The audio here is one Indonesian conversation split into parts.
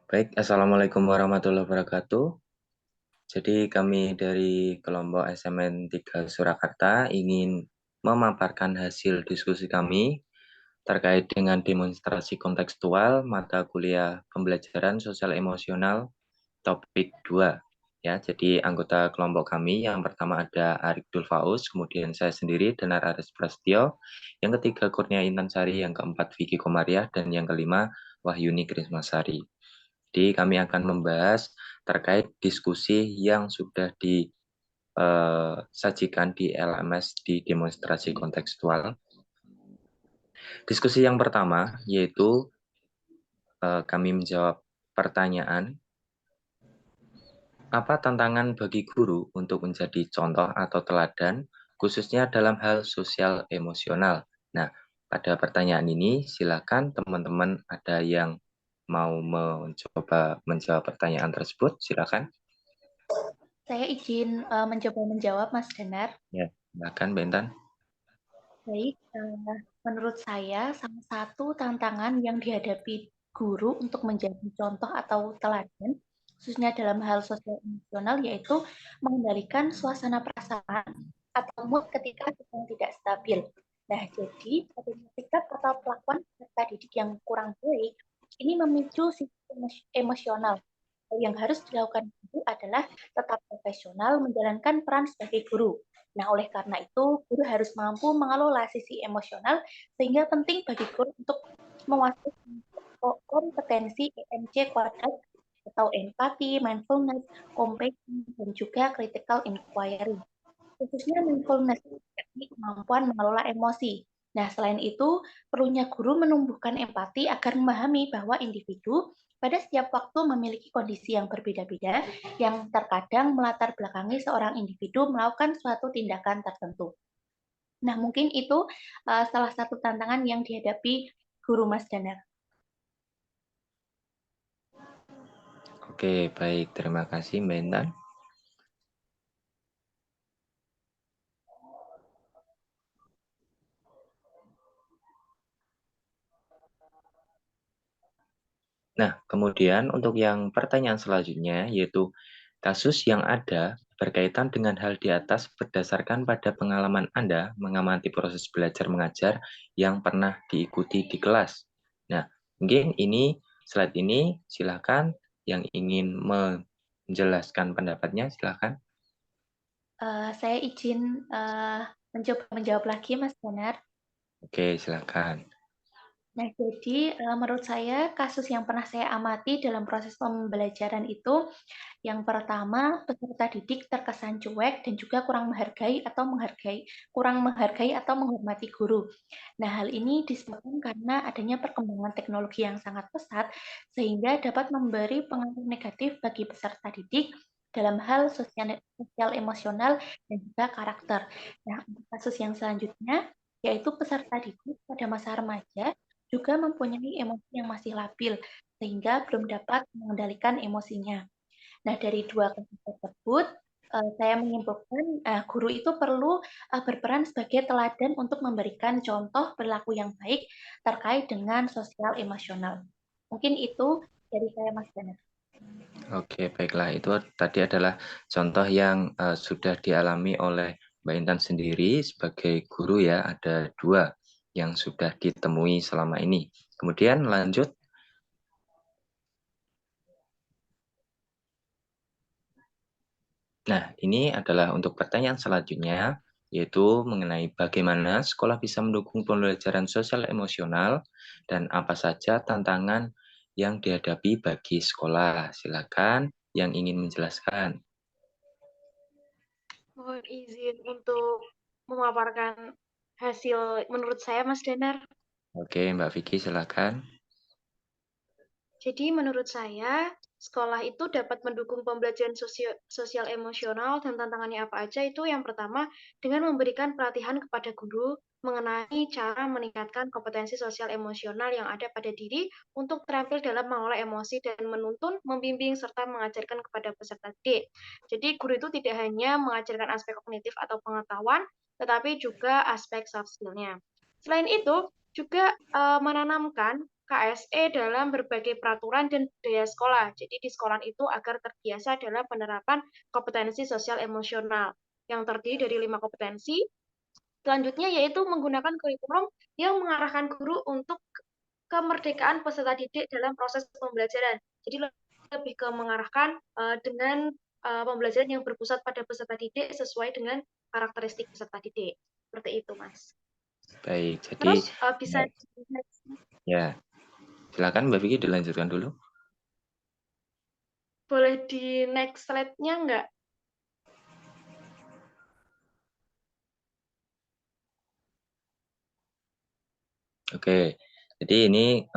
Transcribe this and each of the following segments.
Baik, Assalamualaikum warahmatullahi wabarakatuh. Jadi kami dari kelompok SMN 3 Surakarta ingin memaparkan hasil diskusi kami terkait dengan demonstrasi kontekstual mata kuliah pembelajaran sosial emosional topik 2. Ya, jadi anggota kelompok kami yang pertama ada Arik Dulfaus, kemudian saya sendiri Danar Aris Prasetyo, yang ketiga Kurnia Intansari, yang keempat Vicky Komariah, dan yang kelima Wahyuni Krismasari. Jadi kami akan membahas terkait diskusi yang sudah disajikan di LMS di demonstrasi kontekstual. Diskusi yang pertama yaitu kami menjawab pertanyaan, apa tantangan bagi guru untuk menjadi contoh atau teladan, khususnya dalam hal sosial emosional. Nah, pada pertanyaan ini silakan teman-teman ada yang mau mencoba menjawab pertanyaan tersebut, silakan. Saya izin mencoba menjawab, Mas Danar. Ya, silakan Bentan. Baik, menurut saya salah satu tantangan yang dihadapi guru untuk menjadi contoh atau teladan, khususnya dalam hal sosial emosional, yaitu mengendalikan suasana perasaan atau mood ketika sedang tidak stabil. Nah, jadi adanya sikap atau perlakuan peserta didik yang kurang baik, ini memicu sistem emosional. Yang harus dilakukan guru adalah tetap profesional menjalankan peran sebagai guru. Nah, oleh karena itu, guru harus mampu mengelola sisi emosional, sehingga penting bagi guru untuk menguasai kompetensi EMC kuadrat atau empati, mindfulness, compassion, dan juga critical inquiry. Khususnya mindfulness, yakni kemampuan mengelola emosi. Nah, selain itu, perlunya guru menumbuhkan empati agar memahami bahwa individu pada setiap waktu memiliki kondisi yang berbeda-beda yang terkadang melatar belakangi seorang individu melakukan suatu tindakan tertentu. Nah, mungkin itu salah satu tantangan yang dihadapi guru Mas Danar. Oke, baik. Terima kasih, Mbak Intan. Nah, kemudian untuk yang pertanyaan selanjutnya, yaitu kasus yang ada berkaitan dengan hal di atas berdasarkan pada pengalaman Anda mengamati proses belajar mengajar yang pernah diikuti di kelas. Nah, mungkin ini, slide ini, silakan yang ingin menjelaskan pendapatnya, silakan. Saya izin mencoba menjawab lagi, Mas Danar. Oke, silakan. Nah, jadi menurut saya kasus yang pernah saya amati dalam proses pembelajaran itu, yang pertama peserta didik terkesan cuek dan juga kurang menghargai atau menghormati guru. Nah, hal ini disebabkan karena adanya perkembangan teknologi yang sangat pesat sehingga dapat memberi pengaruh negatif bagi peserta didik dalam hal sosial emosional dan juga karakter. Nah, untuk kasus yang selanjutnya yaitu peserta didik pada masa remaja juga mempunyai emosi yang masih labil, sehingga belum dapat mengendalikan emosinya. Nah, dari dua kasus tersebut, saya menyimpulkan guru itu perlu berperan sebagai teladan untuk memberikan contoh perilaku yang baik terkait dengan sosial emosional. Mungkin itu dari saya, Mas Dana. Oke, baiklah. Itu tadi adalah contoh yang sudah dialami oleh Mbak Intan sendiri sebagai guru ya. Ada dua yang sudah ditemui selama ini. Kemudian lanjut. Nah, ini adalah untuk pertanyaan selanjutnya, yaitu mengenai bagaimana sekolah bisa mendukung pembelajaran sosial emosional dan apa saja tantangan yang dihadapi bagi sekolah. Silakan yang ingin menjelaskan. Mohon izin untuk memaparkan hasil menurut saya, Mas Danar. Oke, Mbak Vicky, silakan. Jadi menurut saya, sekolah itu dapat mendukung pembelajaran sosial emosional dan tantangannya apa aja itu yang pertama dengan memberikan pelatihan kepada guru mengenai cara meningkatkan kompetensi sosial emosional yang ada pada diri untuk terampil dalam mengelola emosi dan menuntun, membimbing, serta mengajarkan kepada peserta didik. Jadi guru itu tidak hanya mengajarkan aspek kognitif atau pengetahuan, tetapi juga aspek soft skill-nya. Selain itu, juga menanamkan KSE dalam berbagai peraturan dan budaya sekolah. Jadi di sekolah itu agar terbiasa dalam penerapan kompetensi sosial emosional yang terdiri dari 5 kompetensi. Selanjutnya yaitu menggunakan kurikulum yang mengarahkan guru untuk kemerdekaan peserta didik dalam proses pembelajaran. Jadi lebih ke mengarahkan dengan pembelajaran yang berpusat pada peserta didik sesuai dengan karakteristik peserta didik. Seperti itu, Mas. Baik, jadi Terus bisa ya, silakan Mbak Vicky dilanjutkan dulu. boleh di next slide-nya nggak? Oke, jadi ini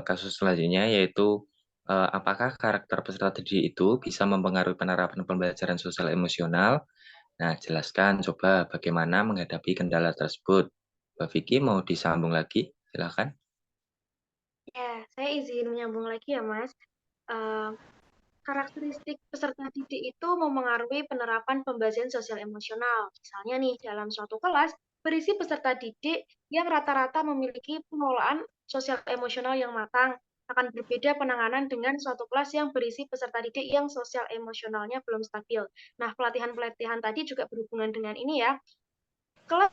kasus selanjutnya yaitu apakah karakter peserta didik itu bisa mempengaruhi penerapan pembelajaran sosial emosional? Nah, jelaskan coba bagaimana menghadapi kendala tersebut. Mbak Vicky mau disambung lagi? Silakan. Ya, saya izin menyambung lagi ya, Mas. Karakteristik peserta didik itu memengaruhi penerapan pembelajaran sosial emosional. Misalnya nih, dalam suatu kelas berisi peserta didik yang rata-rata memiliki pengelolaan sosial emosional yang matang, akan berbeda penanganan dengan suatu kelas yang berisi peserta didik yang sosial emosionalnya belum stabil. Nah, pelatihan-pelatihan tadi juga berhubungan dengan ini ya. Kelas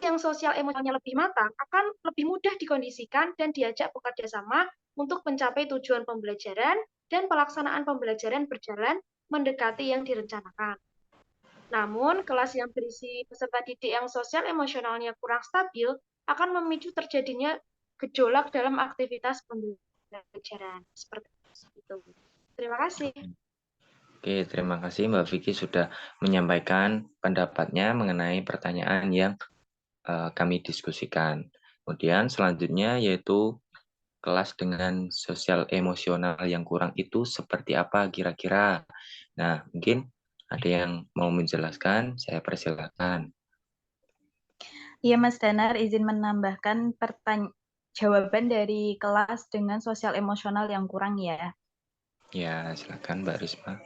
yang sosial emosionalnya lebih matang akan lebih mudah dikondisikan dan diajak bekerja sama untuk mencapai tujuan pembelajaran dan pelaksanaan pembelajaran berjalan mendekati yang direncanakan. Namun, kelas yang berisi peserta didik yang sosial emosionalnya kurang stabil akan memicu terjadinya gejolak dalam aktivitas pembelajaran. Seperti itu. Terima kasih. Oke, terima kasih Mbak Vicky sudah menyampaikan pendapatnya mengenai pertanyaan yang kami diskusikan. Kemudian selanjutnya yaitu kelas dengan sosial emosional yang kurang itu seperti apa kira-kira? Nah, mungkin ada yang mau menjelaskan, saya persilakan. Iya, Mas Danar, izin menambahkan jawaban dari kelas dengan sosial emosional yang kurang ya. Ya, silakan Mbak Risma.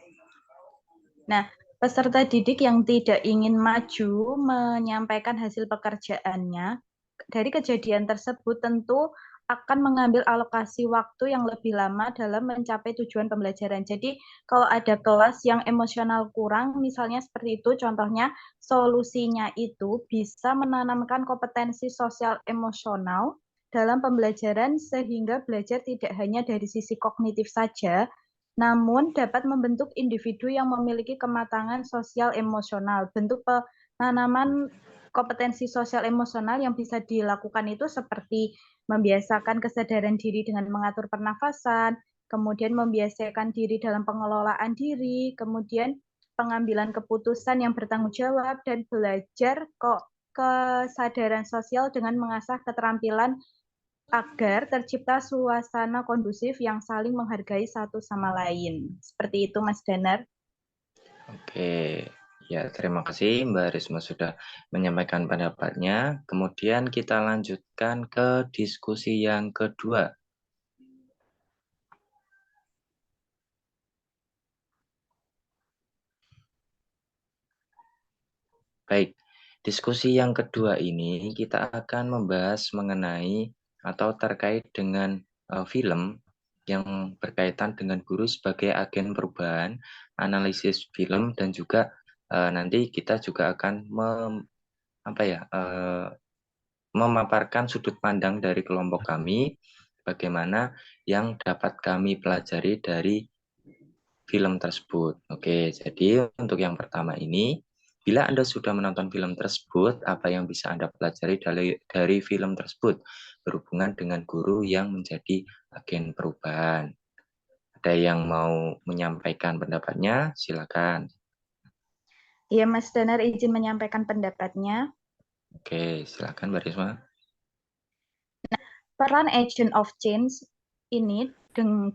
Nah, peserta didik yang tidak ingin maju menyampaikan hasil pekerjaannya, dari kejadian tersebut tentu akan mengambil alokasi waktu yang lebih lama dalam mencapai tujuan pembelajaran. Jadi kalau ada kelas yang emosional kurang, misalnya seperti itu, contohnya solusinya itu bisa menanamkan kompetensi sosial emosional dalam pembelajaran sehingga belajar tidak hanya dari sisi kognitif saja, namun dapat membentuk individu yang memiliki kematangan sosial emosional. Bentuk penanaman kompetensi sosial emosional yang bisa dilakukan itu seperti membiasakan kesadaran diri dengan mengatur pernafasan, kemudian membiasakan diri dalam pengelolaan diri, kemudian pengambilan keputusan yang bertanggung jawab, dan belajar kesadaran sosial dengan mengasah keterampilan agar tercipta suasana kondusif yang saling menghargai satu sama lain. Seperti itu, Mas Danar. Oke, ya terima kasih Mbak Risma sudah menyampaikan pendapatnya. Kemudian kita lanjutkan ke diskusi yang kedua. Baik, diskusi yang kedua ini kita akan membahas mengenai atau terkait dengan film yang berkaitan dengan guru sebagai agen perubahan, analisis film, dan juga nanti kita juga akan memaparkan sudut pandang dari kelompok kami, bagaimana yang dapat kami pelajari dari film tersebut. Oke, jadi untuk yang pertama ini, bila Anda sudah menonton film tersebut, apa yang bisa Anda pelajari dari film tersebut berhubungan dengan guru yang menjadi agen perubahan? Ada yang mau menyampaikan pendapatnya? Silakan. Iya, Mas Danar izin menyampaikan pendapatnya. Oke, silakan Mbak Risma. Peran agent of change ini,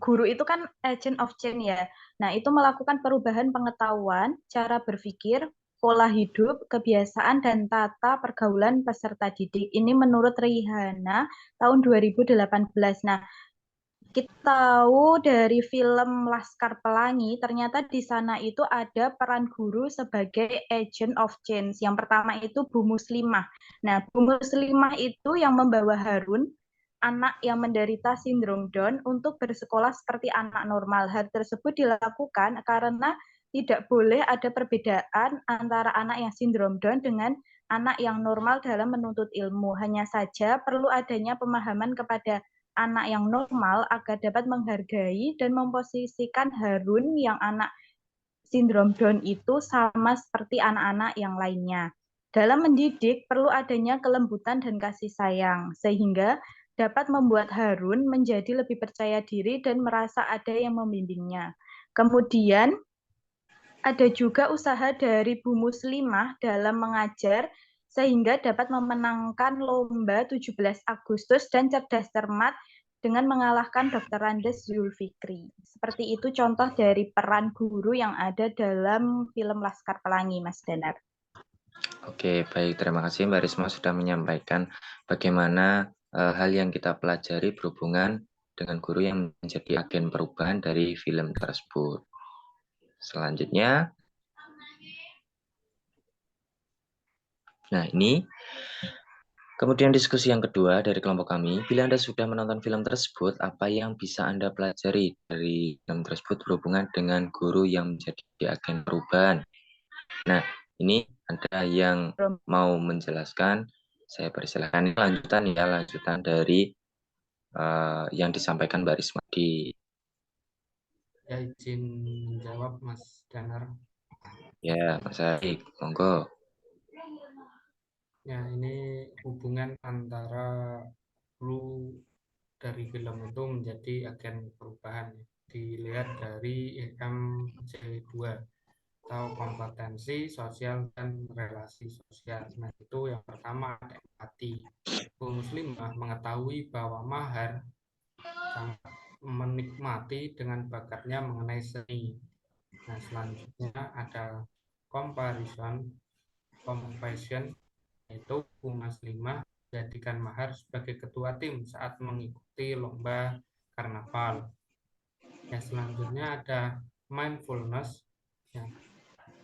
guru itu kan agent of change ya. Nah, itu melakukan perubahan pengetahuan, cara berpikir, pola hidup, kebiasaan, dan tata pergaulan peserta didik. Ini menurut Rihana tahun 2018. Nah, kita tahu dari film Laskar Pelangi, ternyata di sana itu ada peran guru sebagai agent of change. Yang pertama itu Bu Muslimah. Nah, Bu Muslimah itu yang membawa Harun anak yang menderita sindrom Down untuk bersekolah seperti anak normal. Hal tersebut dilakukan karena tidak boleh ada perbedaan antara anak yang sindrom Down dengan anak yang normal dalam menuntut ilmu. Hanya saja perlu adanya pemahaman kepada anak yang normal agar dapat menghargai dan memposisikan Harun yang anak sindrom Down itu sama seperti anak-anak yang lainnya. Dalam mendidik perlu adanya kelembutan dan kasih sayang, sehingga dapat membuat Harun menjadi lebih percaya diri dan merasa ada yang membimbingnya. Kemudian ada juga usaha dari Bu Muslimah dalam mengajar sehingga dapat memenangkan lomba 17 Agustus dan cerdas cermat dengan mengalahkan Dr. Andes Zulfikri. Seperti itu contoh dari peran guru yang ada dalam film Laskar Pelangi, Mas Danar. Oke, baik. Terima kasih Mbak Risma sudah menyampaikan bagaimana hal yang kita pelajari berhubungan dengan guru yang menjadi agen perubahan dari film tersebut. Selanjutnya, nah ini kemudian diskusi yang kedua dari kelompok kami. Bila Anda sudah menonton film tersebut, apa yang bisa Anda pelajari dari film tersebut berhubungan dengan guru yang menjadi agen perubahan? Nah, ini ada yang mau menjelaskan, saya persilahkan. Ini lanjutan dari yang disampaikan Mbak Risma di. Ya, izin menjawab Mas Danar. Ya, Mas Aik, monggo. Ya, ini hubungan antara guru dari film itu menjadi agen perubahan. Dilihat dari IMC2 atau kompetensi sosial dan relasi sosial. Nah, itu yang pertama ada empati. Bu Muslimah mengetahui bahwa Mahar sangat menikmati dengan bakatnya mengenai seni. Nah, selanjutnya ada compassion, yaitu Bu Muslimah menjadikan Mahar sebagai ketua tim saat mengikuti lomba karnaval. Ya, selanjutnya ada mindfulness. Ya,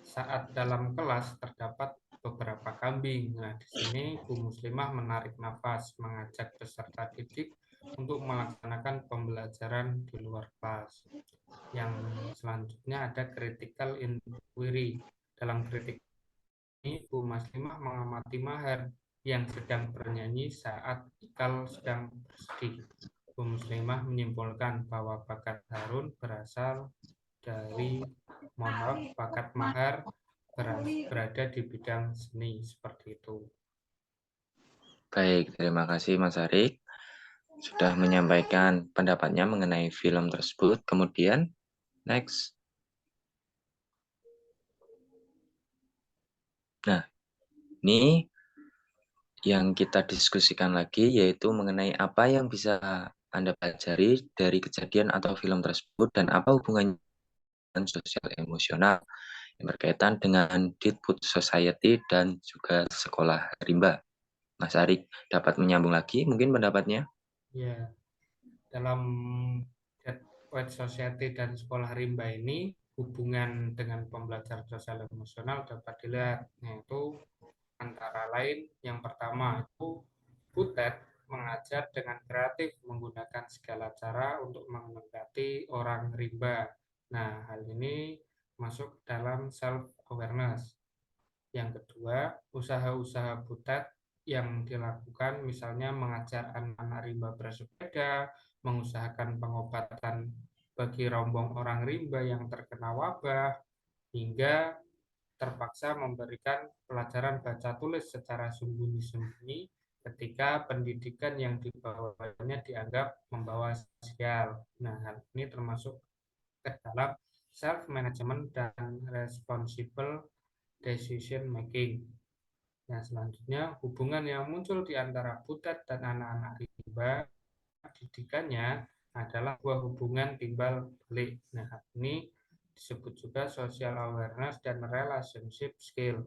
saat dalam kelas terdapat beberapa kambing. Nah, di sini Bu Muslimah menarik nafas, mengajak peserta didik untuk melaksanakan pembelajaran di luar kelas. Yang selanjutnya ada critical inquiry. Dalam kritik ini, Bu Muslimah mengamati Mahar yang sedang bernyanyi saat Ikal sedang bersedih. Bu Muslimah menyimpulkan bahwa bakat Harun berasal dari, bakat Mahar berada di bidang seni, seperti itu. Baik, terima kasih Mas Arik sudah menyampaikan pendapatnya mengenai film tersebut. Kemudian, next. Nah, ini yang kita diskusikan lagi yaitu mengenai apa yang bisa Anda pelajari dari kejadian atau film tersebut dan apa hubungannya dengan sosial emosional yang berkaitan dengan Deadwood Society dan juga sekolah rimba. Mas Arik dapat menyambung lagi mungkin pendapatnya? Ya, dalam Deadwood Society dan sekolah rimba ini hubungan dengan pembelajaran sosial emosional dapat dilihat, yaitu antara lain yang pertama itu Butet mengajar dengan kreatif menggunakan segala cara untuk mendekati orang rimba. Nah, hal ini masuk dalam self-awareness. Yang kedua, usaha-usaha Butet yang dilakukan misalnya mengajar anak-anak rimba bersepeda, mengusahakan pengobatan bagi rombong orang rimba yang terkena wabah, hingga terpaksa memberikan pelajaran baca tulis secara sembunyi-sembunyi ketika pendidikan yang dibawanya dianggap membawa sial. Nah, hal ini termasuk ke dalam self-management dan responsible decision making. Nah, selanjutnya hubungan yang muncul di antara Butet dan anak-anak rimba didikannya adalah sebuah hubungan timbal balik. Nah, ini disebut juga social awareness dan relationship skill.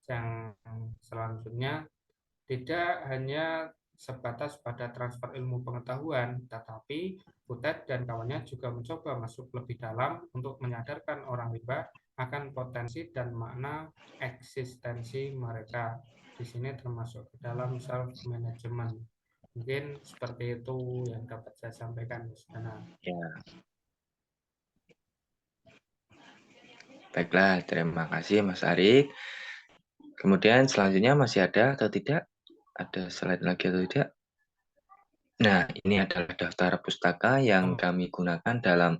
Yang selanjutnya tidak hanya sebatas pada transfer ilmu pengetahuan, tetapi Butet dan kawannya juga mencoba masuk lebih dalam untuk menyadarkan orang rimba akan potensi dan makna eksistensi mereka. Di sini termasuk ke dalam self-management. Mungkin seperti itu yang dapat saya sampaikan, Mas Nana. Ya, baiklah, terima kasih Mas Arik. Kemudian selanjutnya masih ada atau tidak? Ada slide lagi atau tidak? Nah, ini adalah daftar pustaka yang kami gunakan dalam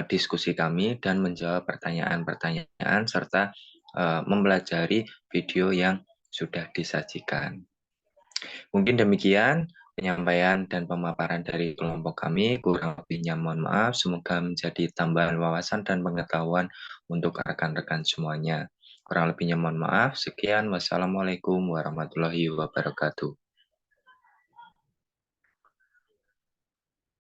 diskusi kami dan menjawab pertanyaan-pertanyaan serta mempelajari video yang sudah disajikan. Mungkin demikian penyampaian dan pemaparan dari kelompok kami. Kurang lebihnya mohon maaf. Semoga menjadi tambahan wawasan dan pengetahuan untuk rekan-rekan semuanya. Kurang lebihnya mohon maaf. Sekian. Wassalamualaikum warahmatullahi wabarakatuh.